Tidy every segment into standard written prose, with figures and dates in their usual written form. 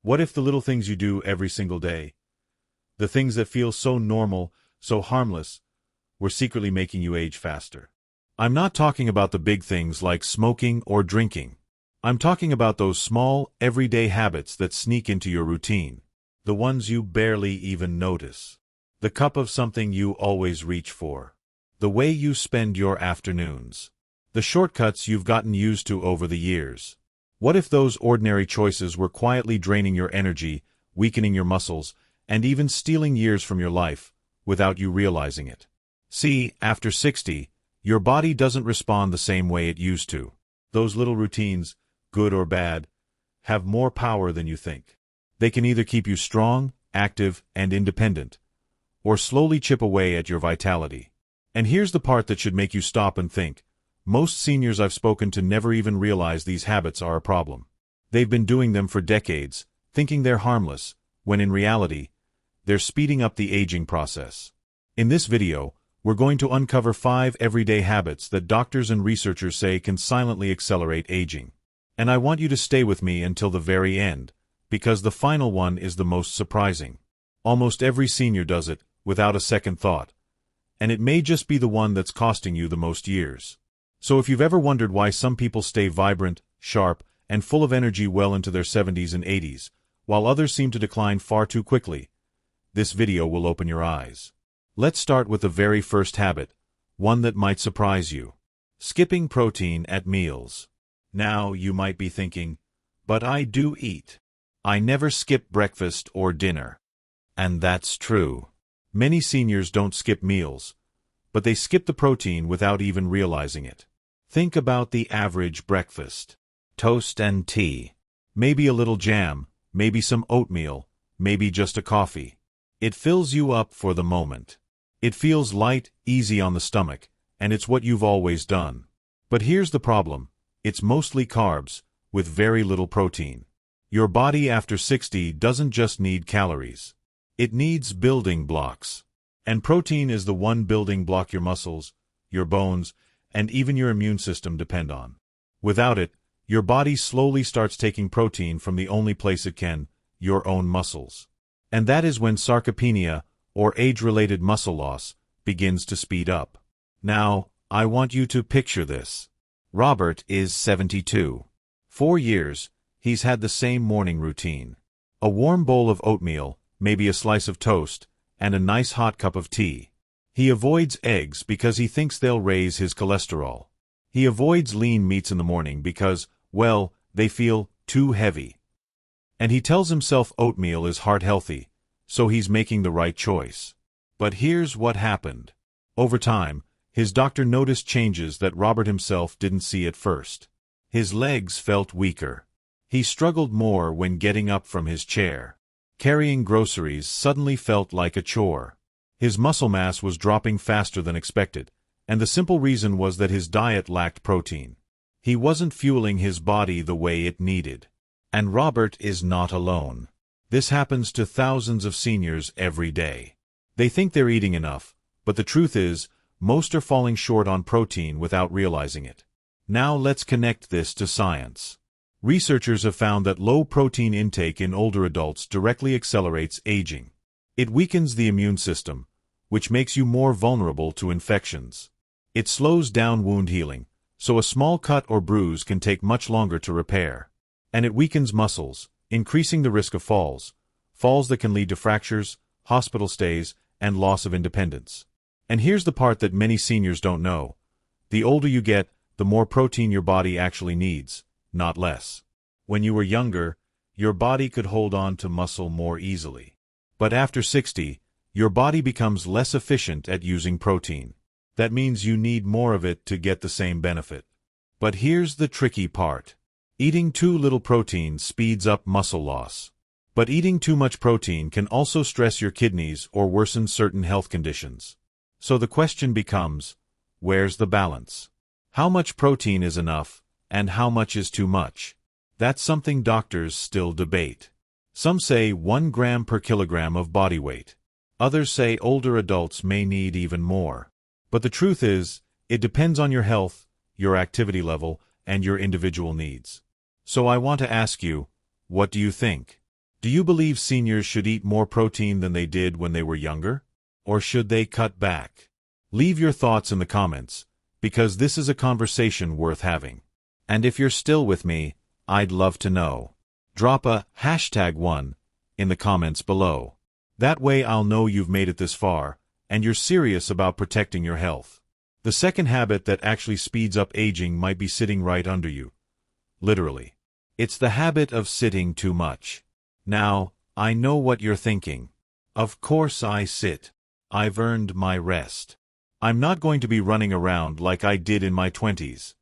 What if the little things you do every single day, the things that feel so normal, so harmless, were secretly making you age faster? I'm not talking about the big things like smoking or drinking. I'm talking about those small, everyday habits that sneak into your routine. The ones you barely even notice. The cup of something you always reach for. The way you spend your afternoons. The shortcuts you've gotten used to over the years. What if those ordinary choices were quietly draining your energy, weakening your muscles, and even stealing years from your life, without you realizing it? See, after 60, your body doesn't respond the same way it used to. Those little routines, good or bad, have more power than you think. They can either keep you strong, active, and independent, or slowly chip away at your vitality. And here's the part that should make you stop and think. Most seniors I've spoken to never even realize these habits are a problem. They've been doing them for decades, thinking they're harmless, when in reality, they're speeding up the aging process. In this video, we're going to uncover 5 everyday habits that doctors and researchers say can silently accelerate aging. And I want you to stay with me until the very end, because the final one is the most surprising. Almost every senior does it, without a second thought. And it may just be the one that's costing you the most years. So if you've ever wondered why some people stay vibrant, sharp, and full of energy well into their 70s and 80s, while others seem to decline far too quickly, this video will open your eyes. Let's start with the very first habit, one that might surprise you. Skipping protein at meals. Now, you might be thinking, but I do eat. I never skip breakfast or dinner. And that's true. Many seniors don't skip meals, but they skip the protein without even realizing it. Think about the average breakfast. Toast and tea. Maybe a little jam, maybe some oatmeal, maybe just a coffee. It fills you up for the moment. It feels light, easy on the stomach, and it's what you've always done. But here's the problem. It's mostly carbs, with very little protein. Your body after 60 doesn't just need calories. It needs building blocks. And protein is the one building block your muscles, your bones, and even your immune system depend on. Without it, your body slowly starts taking protein from the only place it can, your own muscles. And that is when sarcopenia, or age-related muscle loss, begins to speed up. Now, I want you to picture this. Robert is 72. 4 years, he's had the same morning routine. A warm bowl of oatmeal, maybe a slice of toast, and a nice hot cup of tea. He avoids eggs because he thinks they'll raise his cholesterol. He avoids lean meats in the morning because, well, they feel too heavy. And he tells himself oatmeal is heart-healthy, so he's making the right choice. But here's what happened. Over time, his doctor noticed changes that Robert himself didn't see at first. His legs felt weaker. He struggled more when getting up from his chair. Carrying groceries suddenly felt like a chore. His muscle mass was dropping faster than expected, and the simple reason was that his diet lacked protein. He wasn't fueling his body the way it needed. And Robert is not alone. This happens to thousands of seniors every day. They think they're eating enough, but the truth is, most are falling short on protein without realizing it. Now let's connect this to science. Researchers have found that low protein intake in older adults directly accelerates aging. It weakens the immune system, which makes you more vulnerable to infections. It slows down wound healing, so a small cut or bruise can take much longer to repair. And it weakens muscles, increasing the risk of falls that can lead to fractures, hospital stays, and loss of independence. And here's the part that many seniors don't know. The older you get, the more protein your body actually needs, not less. When you were younger, your body could hold on to muscle more easily. But after 60, your body becomes less efficient at using protein. That means you need more of it to get the same benefit. But here's the tricky part. Eating too little protein speeds up muscle loss. But eating too much protein can also stress your kidneys or worsen certain health conditions. So the question becomes, where's the balance? How much protein is enough, and how much is too much? That's something doctors still debate. Some say 1 gram per kilogram of body weight. Others say older adults may need even more. But the truth is, it depends on your health, your activity level, and your individual needs. So I want to ask you, what do you think? Do you believe seniors should eat more protein than they did when they were younger? Or should they cut back? Leave your thoughts in the comments, because this is a conversation worth having. And if you're still with me, I'd love to know. Drop a #1 in the comments below. That way I'll know you've made it this far, and you're serious about protecting your health. The second habit that actually speeds up aging might be sitting right under you. Literally. It's the habit of sitting too much. Now, I know what you're thinking. Of course I sit. I've earned my rest. I'm not going to be running around like I did in my 20s.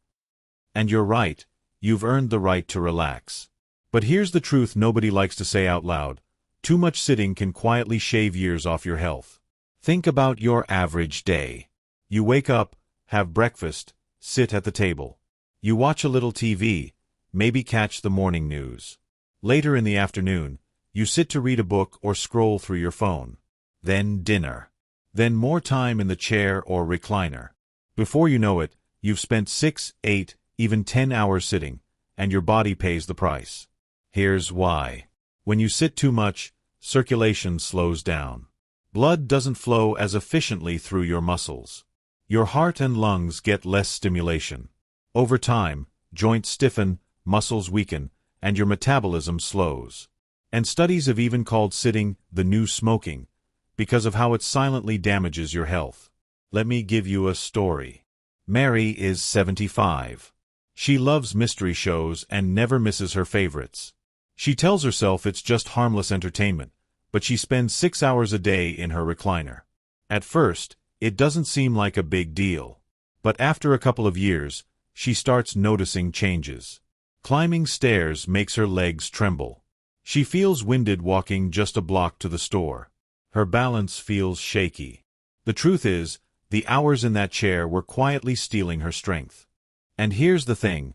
And you're right, you've earned the right to relax. But here's the truth nobody likes to say out loud. Too much sitting can quietly shave years off your health. Think about your average day. You wake up, have breakfast, sit at the table. You watch a little TV, maybe catch the morning news. Later in the afternoon, you sit to read a book or scroll through your phone. Then dinner. Then more time in the chair or recliner. Before you know it, you've spent 6, 8, even 10 hours sitting, and your body pays the price. Here's why. When you sit too much, circulation slows down. Blood doesn't flow as efficiently through your muscles. Your heart and lungs get less stimulation. Over time, joints stiffen, muscles weaken, and your metabolism slows. And studies have even called sitting the new smoking, because of how it silently damages your health. Let me give you a story. Mary is 75. She loves mystery shows and never misses her favorites. She tells herself it's just harmless entertainment, but she spends 6 hours a day in her recliner. At first, it doesn't seem like a big deal. But after a couple of years, she starts noticing changes. Climbing stairs makes her legs tremble. She feels winded walking just a block to the store. Her balance feels shaky. The truth is, the hours in that chair were quietly stealing her strength. And here's the thing,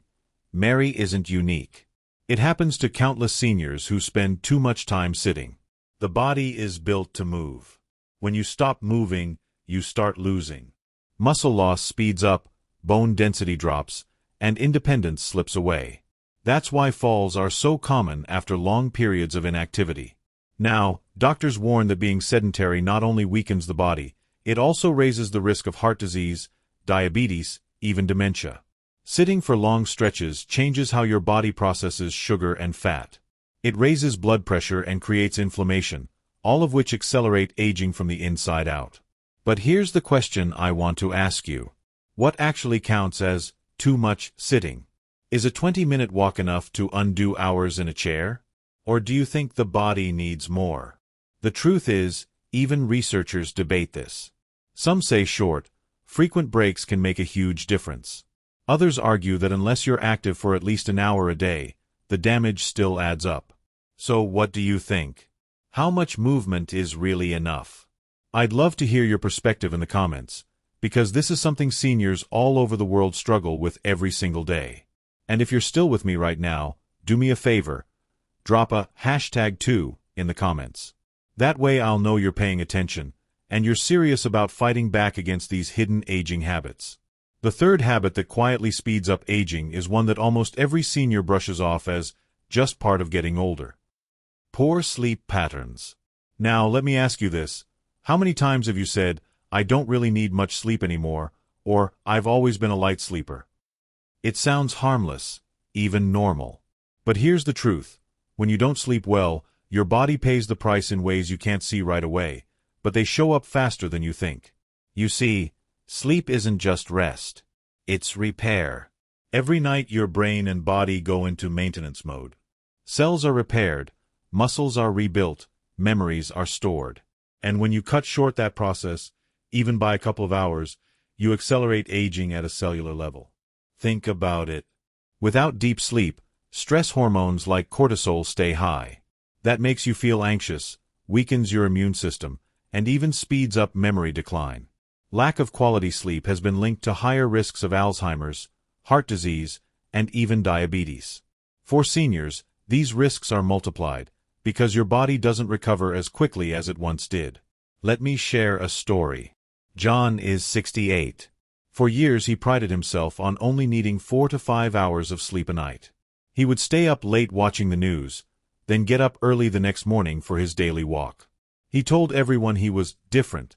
Mary isn't unique. It happens to countless seniors who spend too much time sitting. The body is built to move. When you stop moving, you start losing. Muscle loss speeds up, bone density drops, and independence slips away. That's why falls are so common after long periods of inactivity. Now, doctors warn that being sedentary not only weakens the body, it also raises the risk of heart disease, diabetes, even dementia. Sitting for long stretches changes how your body processes sugar and fat. It raises blood pressure and creates inflammation, all of which accelerate aging from the inside out. But here's the question I want to ask you. What actually counts as too much sitting? Is a 20-minute walk enough to undo hours in a chair? Or do you think the body needs more? The truth is, even researchers debate this. Some say short, frequent breaks can make a huge difference. Others argue that unless you're active for at least an hour a day, the damage still adds up. So what do you think? How much movement is really enough? I'd love to hear your perspective in the comments, because this is something seniors all over the world struggle with every single day. And if you're still with me right now, do me a favor, drop a #2 in the comments. That way I'll know you're paying attention, and you're serious about fighting back against these hidden aging habits. The third habit that quietly speeds up aging is one that almost every senior brushes off as just part of getting older. Poor sleep patterns. Now, let me ask you this. How many times have you said, I don't really need much sleep anymore, or I've always been a light sleeper? It sounds harmless, even normal. But here's the truth. When you don't sleep well, your body pays the price in ways you can't see right away, but they show up faster than you think. You see, sleep isn't just rest. It's repair. Every night your brain and body go into maintenance mode. Cells are repaired, muscles are rebuilt, memories are stored. And when you cut short that process, even by a couple of hours, you accelerate aging at a cellular level. Think about it. Without deep sleep, stress hormones like cortisol stay high. That makes you feel anxious, weakens your immune system, and even speeds up memory decline. Lack of quality sleep has been linked to higher risks of Alzheimer's, heart disease, and even diabetes. For seniors, these risks are multiplied, because your body doesn't recover as quickly as it once did. Let me share a story. John is 68. For years he prided himself on only needing 4 to 5 hours of sleep a night. He would stay up late watching the news, then get up early the next morning for his daily walk. He told everyone he was different,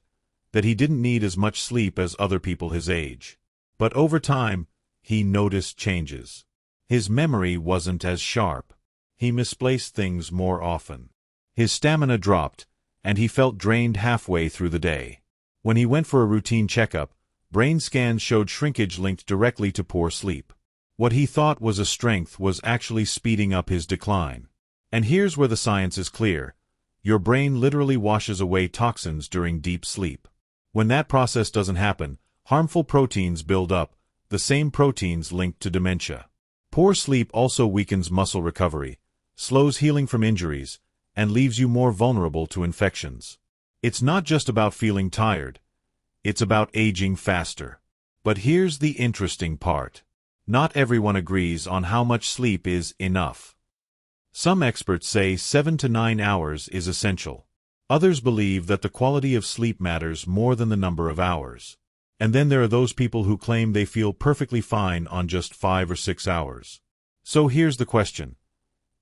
that he didn't need as much sleep as other people his age. But over time, he noticed changes. His memory wasn't as sharp. He misplaced things more often. His stamina dropped, and he felt drained halfway through the day. When he went for a routine checkup, brain scans showed shrinkage linked directly to poor sleep. What he thought was a strength was actually speeding up his decline. And here's where the science is clear. Your brain literally washes away toxins during deep sleep. When that process doesn't happen, harmful proteins build up, the same proteins linked to dementia. Poor sleep also weakens muscle recovery, slows healing from injuries, and leaves you more vulnerable to infections. It's not just about feeling tired. It's about aging faster. But here's the interesting part. Not everyone agrees on how much sleep is enough. Some experts say 7 to 9 hours is essential. Others believe that the quality of sleep matters more than the number of hours. And then there are those people who claim they feel perfectly fine on just 5 or 6 hours. So here's the question.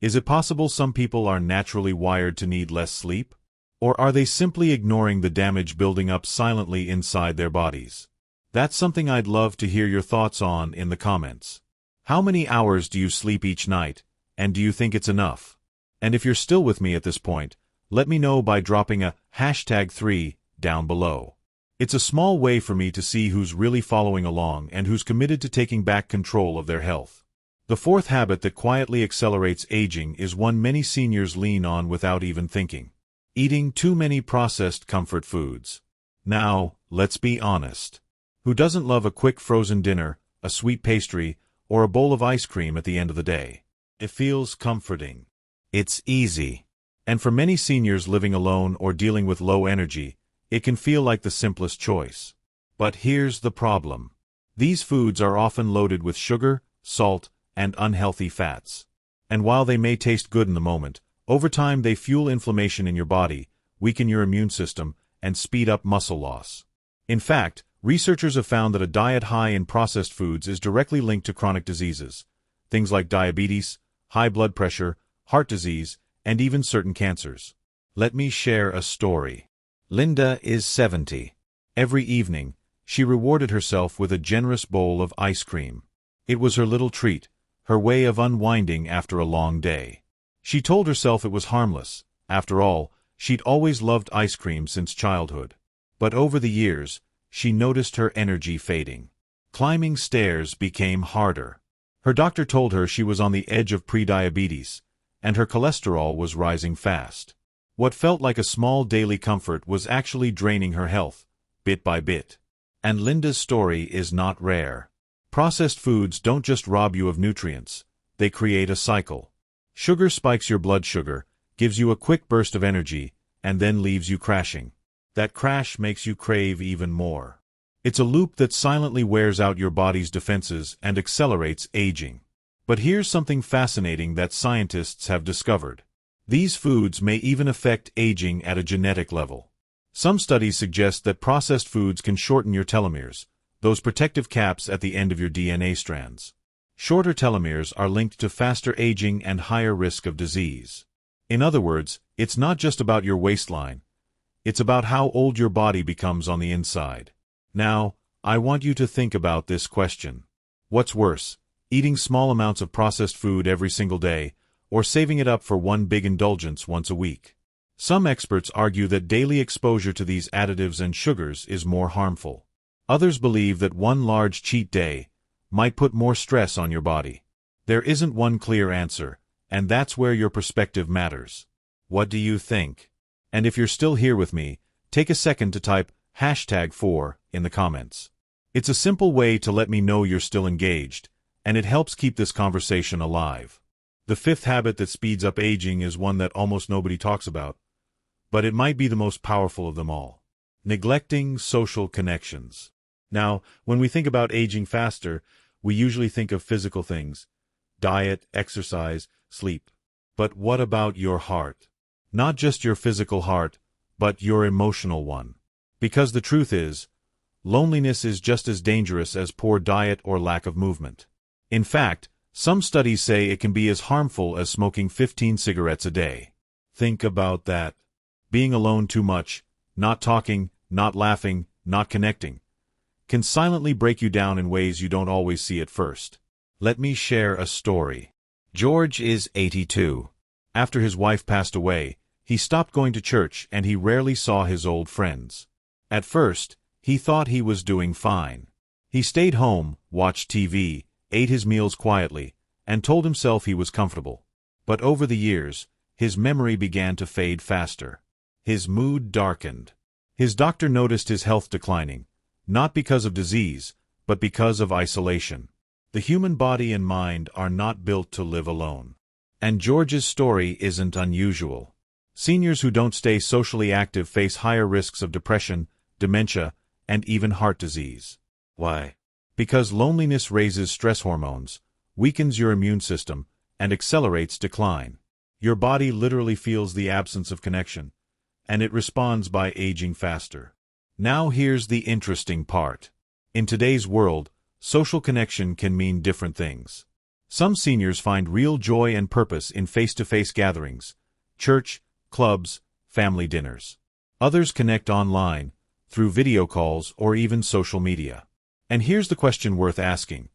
Is it possible some people are naturally wired to need less sleep? Or are they simply ignoring the damage building up silently inside their bodies? That's something I'd love to hear your thoughts on in the comments. How many hours do you sleep each night, and do you think it's enough? And if you're still with me at this point, let me know by dropping a #3 down below. It's a small way for me to see who's really following along and who's committed to taking back control of their health. The fourth habit that quietly accelerates aging is one many seniors lean on without even thinking. Eating too many processed comfort foods. Now, let's be honest. Who doesn't love a quick frozen dinner, a sweet pastry, or a bowl of ice cream at the end of the day? It feels comforting. It's easy. And for many seniors living alone or dealing with low energy, it can feel like the simplest choice. But here's the problem. These foods are often loaded with sugar, salt, and unhealthy fats. And while they may taste good in the moment, over time they fuel inflammation in your body, weaken your immune system, and speed up muscle loss. In fact, researchers have found that a diet high in processed foods is directly linked to chronic diseases, things like diabetes, high blood pressure, heart disease, and even certain cancers. Let me share a story. Linda is 70. Every evening, she rewarded herself with a generous bowl of ice cream. It was her little treat, her way of unwinding after a long day. She told herself it was harmless. After all, she'd always loved ice cream since childhood. But over the years, she noticed her energy fading. Climbing stairs became harder. Her doctor told her she was on the edge of prediabetes, and her cholesterol was rising fast. What felt like a small daily comfort was actually draining her health, bit by bit. And Linda's story is not rare. Processed foods don't just rob you of nutrients, they create a cycle. Sugar spikes your blood sugar, gives you a quick burst of energy, and then leaves you crashing. That crash makes you crave even more. It's a loop that silently wears out your body's defenses and accelerates aging. But here's something fascinating that scientists have discovered. These foods may even affect aging at a genetic level. Some studies suggest that processed foods can shorten your telomeres, those protective caps at the end of your DNA strands. Shorter telomeres are linked to faster aging and higher risk of disease. In other words, it's not just about your waistline. It's about how old your body becomes on the inside. Now, I want you to think about this question. What's worse? Eating small amounts of processed food every single day, or saving it up for one big indulgence once a week? Some experts argue that daily exposure to these additives and sugars is more harmful. Others believe that one large cheat day might put more stress on your body. There isn't one clear answer, and that's where your perspective matters. What do you think? And if you're still here with me, take a second to type #4 in the comments. It's a simple way to let me know you're still engaged, and it helps keep this conversation alive. The fifth habit that speeds up aging is one that almost nobody talks about, but it might be the most powerful of them all. Neglecting social connections. Now, when we think about aging faster, we usually think of physical things: diet, exercise, sleep. But what about your heart? Not just your physical heart, but your emotional one. Because the truth is, loneliness is just as dangerous as poor diet or lack of movement. In fact, Some studies say it can be as harmful as smoking 15 cigarettes a day. Think about that. Being alone too much, not talking, not laughing, not connecting, can silently break you down in ways you don't always see at first. Let me share a story. George is 82. After his wife passed away, he stopped going to church and he rarely saw his old friends. At first, he thought he was doing fine. He stayed home, watched TV, ate his meals quietly, and told himself he was comfortable. But over the years, his memory began to fade faster. His mood darkened. His doctor noticed his health declining, not because of disease, but because of isolation. The human body and mind are not built to live alone. And George's story isn't unusual. Seniors who don't stay socially active face higher risks of depression, dementia, and even heart disease. Why? Because loneliness raises stress hormones, weakens your immune system, and accelerates decline. Your body literally feels the absence of connection, and it responds by aging faster. Now here's the interesting part. In today's world, social connection can mean different things. Some seniors find real joy and purpose in face-to-face gatherings, church, clubs, family dinners. Others connect online, through video calls or even social media. And here's the question worth asking.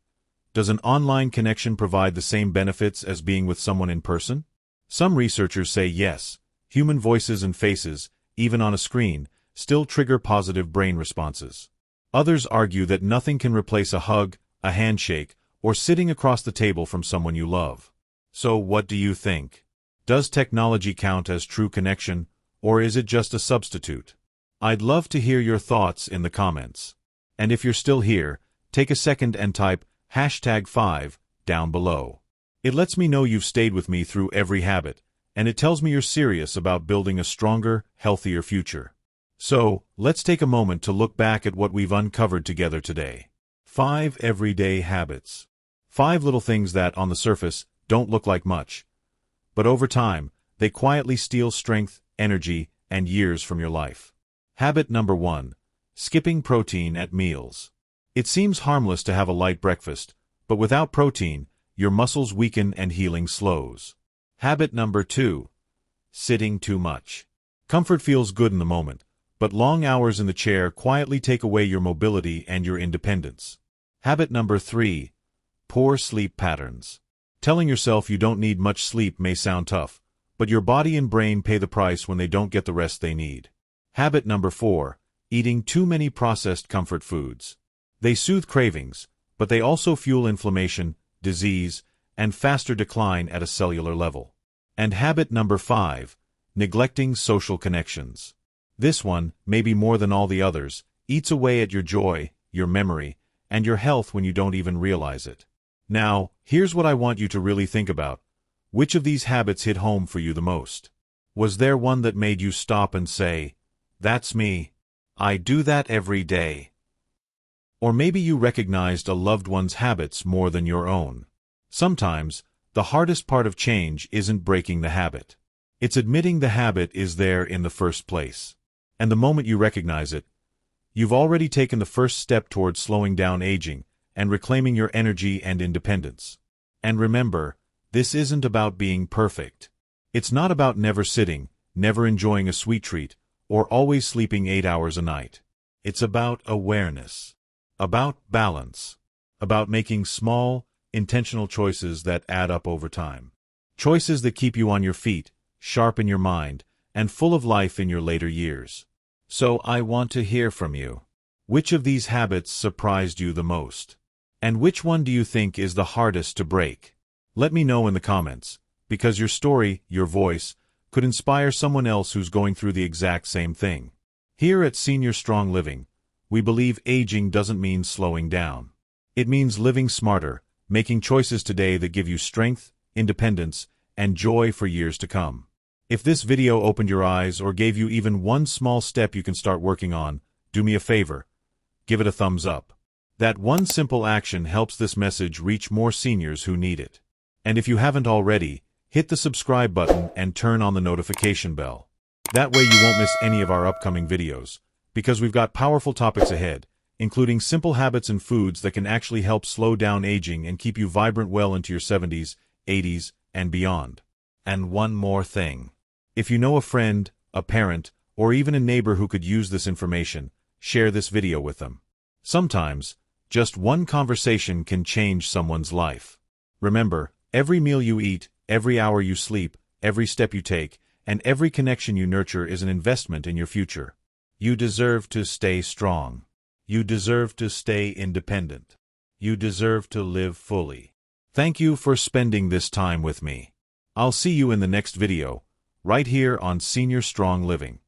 Does an online connection provide the same benefits as being with someone in person? Some researchers say yes. Human voices and faces, even on a screen, still trigger positive brain responses. Others argue that nothing can replace a hug, a handshake, or sitting across the table from someone you love. So what do you think? Does technology count as true connection, or is it just a substitute? I'd love to hear your thoughts in the comments. And if you're still here, take a second and type #5 down below. It lets me know you've stayed with me through every habit, and it tells me you're serious about building a stronger, healthier future. So, let's take a moment to look back at what we've uncovered together today. 5 everyday habits. 5 little things that, on the surface, don't look like much. But over time, they quietly steal strength, energy, and years from your life. Habit number 1. Skipping protein at meals. It seems harmless to have a light breakfast, but without protein, your muscles weaken and healing slows. Habit number 2. Sitting too much. Comfort feels good in the moment, but long hours in the chair quietly take away your mobility and your independence. Habit number 3. Poor sleep patterns. Telling yourself you don't need much sleep may sound tough, but your body and brain pay the price when they don't get the rest they need. Habit number 4. Eating too many processed comfort foods. They soothe cravings, but they also fuel inflammation, disease, and faster decline at a cellular level. And habit number 5. Neglecting social connections. This one, maybe more than all the others, eats away at your joy, your memory, and your health when you don't even realize it. Now, here's what I want you to really think about. Which of these habits hit home for you the most? Was there one that made you stop and say, "That's me. I do that every day"? Or maybe you recognized a loved one's habits more than your own. Sometimes, the hardest part of change isn't breaking the habit. It's admitting the habit is there in the first place. And the moment you recognize it, you've already taken the first step towards slowing down aging and reclaiming your energy and independence. And remember, this isn't about being perfect. It's not about never sitting, never enjoying a sweet treat, or always sleeping 8 hours a night. It's about awareness, about balance, about making small, intentional choices that add up over time. Choices that keep you on your feet, sharp in your mind, and full of life in your later years. So I want to hear from you. Which of these habits surprised you the most? And which one do you think is the hardest to break? Let me know in the comments, because your story, your voice, could inspire someone else who's going through the exact same thing. Here at Senior Strong Living, we believe aging doesn't mean slowing down. It means living smarter, making choices today that give you strength, independence, and joy for years to come. If this video opened your eyes or gave you even one small step you can start working on, do me a favor. Give it a thumbs up. That one simple action helps this message reach more seniors who need it. And if you haven't already, hit the subscribe button and turn on the notification bell. That way you won't miss any of our upcoming videos, because we've got powerful topics ahead, including simple habits and foods that can actually help slow down aging and keep you vibrant well into your 70s, 80s, and beyond. And one more thing. If you know a friend, a parent, or even a neighbor who could use this information, share this video with them. Sometimes, just one conversation can change someone's life. Remember, every meal you eat, every hour you sleep, every step you take, and every connection you nurture is an investment in your future. You deserve to stay strong. You deserve to stay independent. You deserve to live fully. Thank you for spending this time with me. I'll see you in the next video, right here on Senior Strong Living.